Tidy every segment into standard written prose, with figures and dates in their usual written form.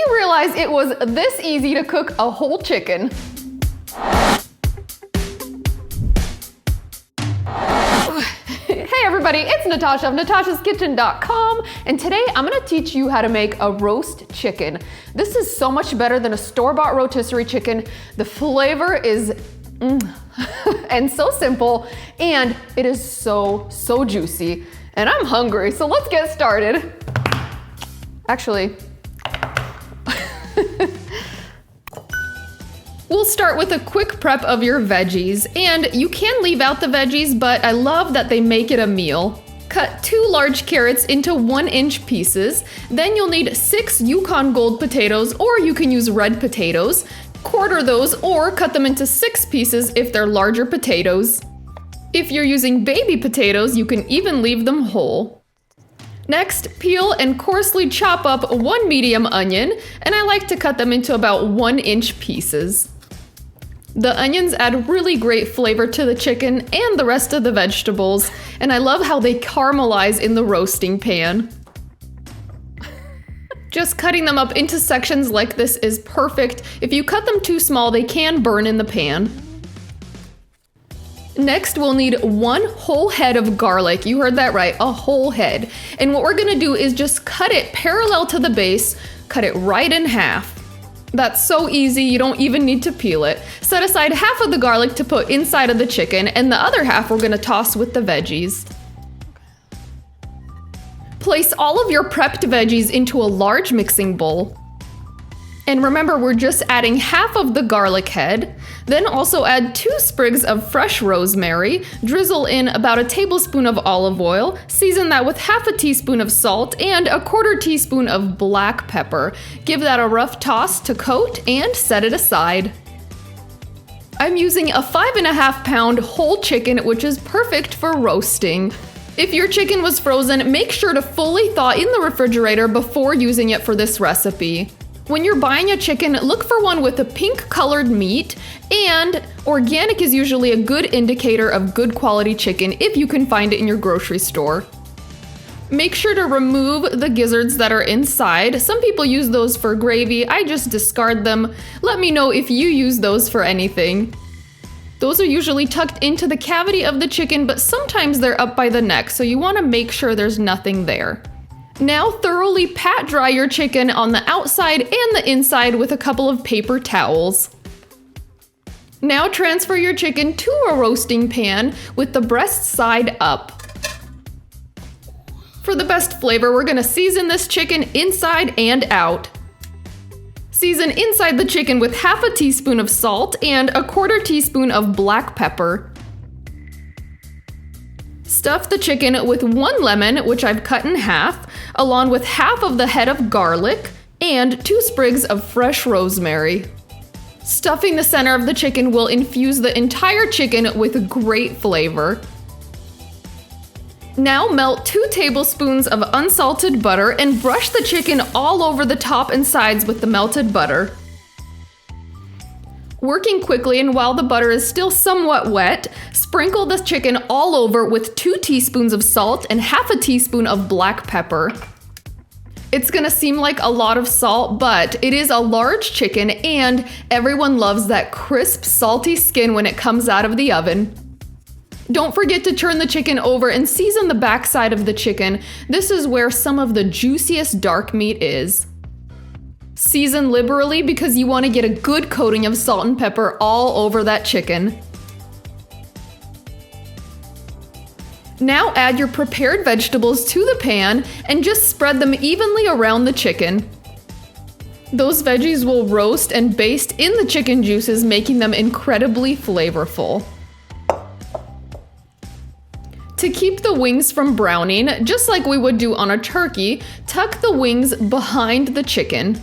you realize it was this easy to cook a whole chicken? Hey everybody, it's Natasha of NatashasKitchen.com, and today I'm gonna teach you how to make a roast chicken. This is so much better than a store-bought rotisserie chicken. The flavor is and so simple, and it is so juicy. And I'm hungry, so let's get started. Actually, we'll start with a quick prep of your veggies, and you can leave out the veggies, but I love that they make it a meal. Cut 2 large carrots into 1-inch pieces. Then you'll need 6 Yukon Gold potatoes, or you can use red potatoes. Quarter those or cut them into 6 pieces if they're larger potatoes. If you're using baby potatoes, you can even leave them whole. Next, peel and coarsely chop up 1 medium onion, and I like to cut them into about 1-inch pieces. The onions add really great flavor to the chicken and the rest of the vegetables, and I love how they caramelize in the roasting pan. Just cutting them up into sections like this is perfect. If you cut them too small, they can burn in the pan. Next, we'll need 1 whole head of garlic. You heard that right, a whole head. And what we're gonna do is just cut it parallel to the base, cut it right in half. That's so easy, you don't even need to peel it. Set aside half of the garlic to put inside of the chicken, and the other half we're gonna toss with the veggies. Place all of your prepped veggies into a large mixing bowl. And remember, we're just adding half of the garlic head. Then also add 2 sprigs of fresh rosemary, drizzle in about a tablespoon of olive oil, season that with half a teaspoon of salt and a 1/4 teaspoon of black pepper. Give that a rough toss to coat and set it aside. I'm using a 5.5 pound whole chicken, which is perfect for roasting. If your chicken was frozen, make sure to fully thaw in the refrigerator before using it for this recipe. When you're buying a chicken, look for one with a pink colored meat, and organic is usually a good indicator of good quality chicken if you can find it in your grocery store. Make sure to remove the gizzards that are inside. Some people use those for gravy, I just discard them. Let me know if you use those for anything. Those are usually tucked into the cavity of the chicken, but sometimes they're up by the neck, so you want to make sure there's nothing there. Now thoroughly pat dry your chicken on the outside and the inside with a couple of paper towels. Now transfer your chicken to a roasting pan with the breast side up. For the best flavor, we're gonna season this chicken inside and out. Season inside the chicken with half a teaspoon of salt and a 1/4 teaspoon of black pepper. Stuff the chicken with 1 lemon, which I've cut in half, along with half of the head of garlic and 2 sprigs of fresh rosemary. Stuffing the center of the chicken will infuse the entire chicken with great flavor. Now melt 2 tablespoons of unsalted butter and brush the chicken all over the top and sides with the melted butter. Working quickly, and while the butter is still somewhat wet, sprinkle the chicken all over with 2 teaspoons of salt and half a teaspoon of black pepper. It's gonna seem like a lot of salt, but it is a large chicken and everyone loves that crisp, salty skin when it comes out of the oven. Don't forget to turn the chicken over and season the backside of the chicken. This is where some of the juiciest dark meat is. Season liberally because you want to get a good coating of salt and pepper all over that chicken. Now add your prepared vegetables to the pan and just spread them evenly around the chicken. Those veggies will roast and baste in the chicken juices, making them incredibly flavorful. To keep the wings from browning, just like we would do on a turkey, tuck the wings behind the chicken.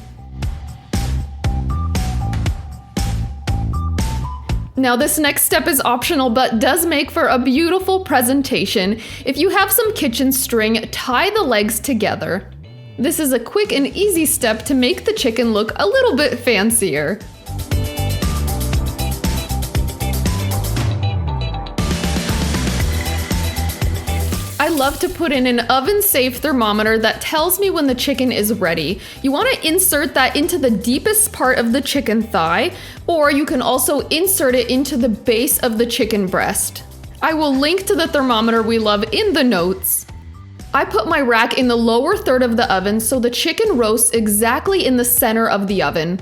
Now this next step is optional but does make for a beautiful presentation. If you have some kitchen string, tie the legs together. This is a quick and easy step to make the chicken look a little bit fancier. I I love to put in an oven-safe thermometer that tells me when the chicken is ready. You want to insert that into the deepest part of the chicken thigh, or you can also insert it into the base of the chicken breast. I will link to the thermometer we love in the notes. I put my rack in the lower third of the oven so the chicken roasts exactly in the center of the oven.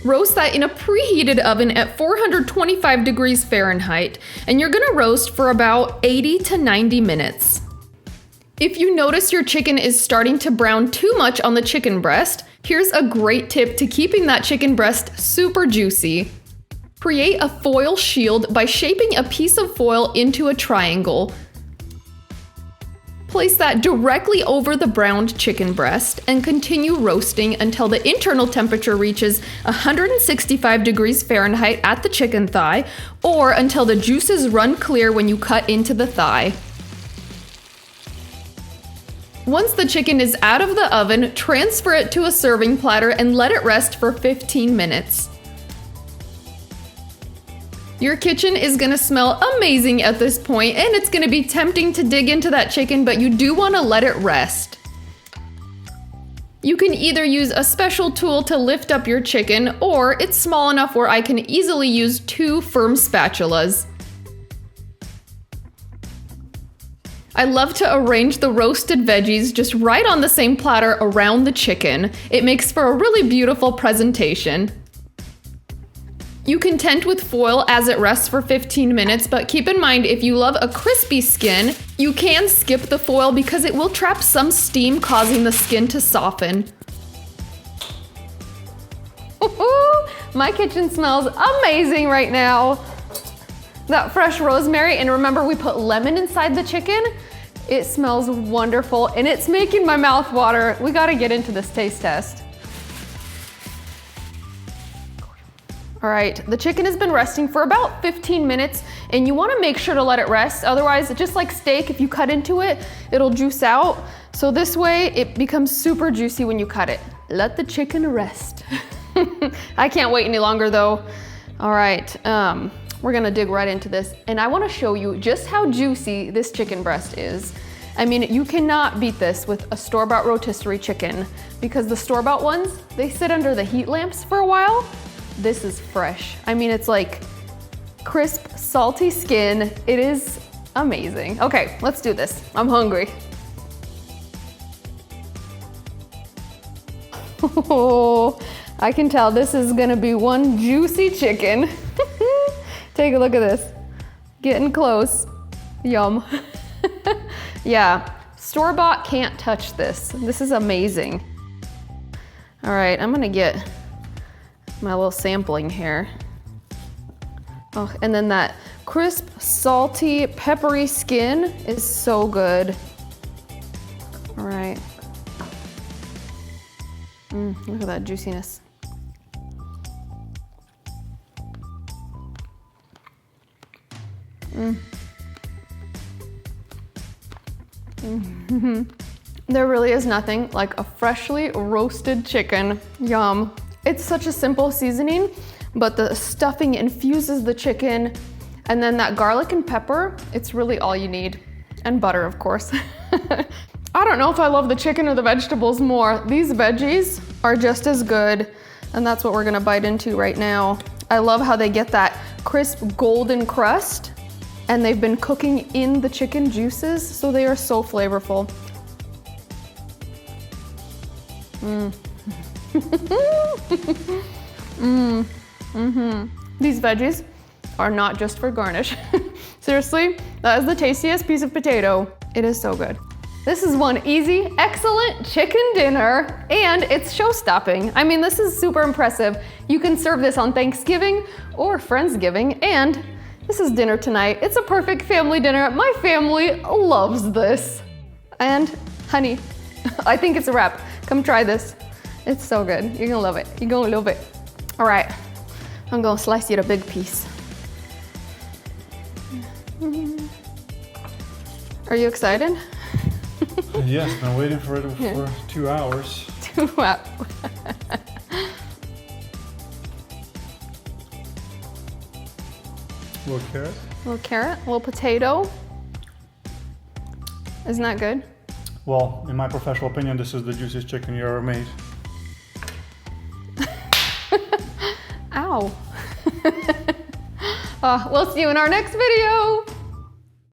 Roast that in a preheated oven at 425 degrees Fahrenheit, and you're gonna roast for about 80 to 90 minutes. If you notice your chicken is starting to brown too much on the chicken breast, here's a great tip to keeping that chicken breast super juicy. Create a foil shield by shaping a piece of foil into a triangle. Place that directly over the browned chicken breast and continue roasting until the internal temperature reaches 165 degrees Fahrenheit at the chicken thigh, or until the juices run clear when you cut into the thigh. Once the chicken is out of the oven, transfer it to a serving platter and let it rest for 15 minutes. Your kitchen is gonna smell amazing at this point, and it's gonna be tempting to dig into that chicken, but you do wanna let it rest. You can either use a special tool to lift up your chicken, or it's small enough where I can easily use 2 firm spatulas. I love to arrange the roasted veggies just right on the same platter around the chicken. It makes for a really beautiful presentation. You can tent with foil as it rests for 15 minutes, but keep in mind if you love a crispy skin, you can skip the foil because it will trap some steam, causing the skin to soften. My kitchen smells amazing right now. That fresh rosemary, and remember we put lemon inside the chicken? It smells wonderful and it's making my mouth water. We gotta get into this taste test. All right, the chicken has been resting for about 15 minutes, and you wanna make sure to let it rest. Otherwise, just like steak, if you cut into it, it'll juice out. So this way, it becomes super juicy when you cut it. Let the chicken rest. I can't wait any longer though. All right, we're gonna dig right into this, and I wanna show you just how juicy this chicken breast is. I mean, you cannot beat this with a store-bought rotisserie chicken, because the store-bought ones, they sit under the heat lamps for a while. This is fresh. I mean, it's like crisp, salty skin. It is amazing. Okay, let's do this. I'm hungry. Oh, I can tell this is gonna be one juicy chicken. Take a look at this. Getting close. Yum. Yeah, store-bought can't touch this. This is amazing. All right, I'm gonna get my little sampling here. Oh, and then that crisp, salty, peppery skin is so good. All right. Look at that juiciness. There really is nothing like a freshly roasted chicken. Yum. It's such a simple seasoning, but the stuffing infuses the chicken, and then that garlic and pepper, it's really all you need. And butter, of course. I don't know if I love the chicken or the vegetables more. These veggies are just as good, and that's what we're gonna bite into right now. I love how they get that crisp golden crust, and they've been cooking in the chicken juices, so they are so flavorful. These veggies are not just for garnish. Seriously, that is the tastiest piece of potato. It is so good. This is one easy, excellent chicken dinner, and it's show-stopping. I mean, this is super impressive. You can serve this on Thanksgiving or Friendsgiving, and this is dinner tonight. It's a perfect family dinner. My family loves this. And honey, I think it's a wrap. Come try this. It's so good. You're gonna love it. You're gonna love it. All right, I'm gonna slice you a big piece. Are you excited? Yes, been waiting for it for 2 hours. 2 hours. Little carrot. Little carrot, little potato. Isn't that good? Well, in my professional opinion, this is the juiciest chicken you ever made. Ow. We'll see you in our next video.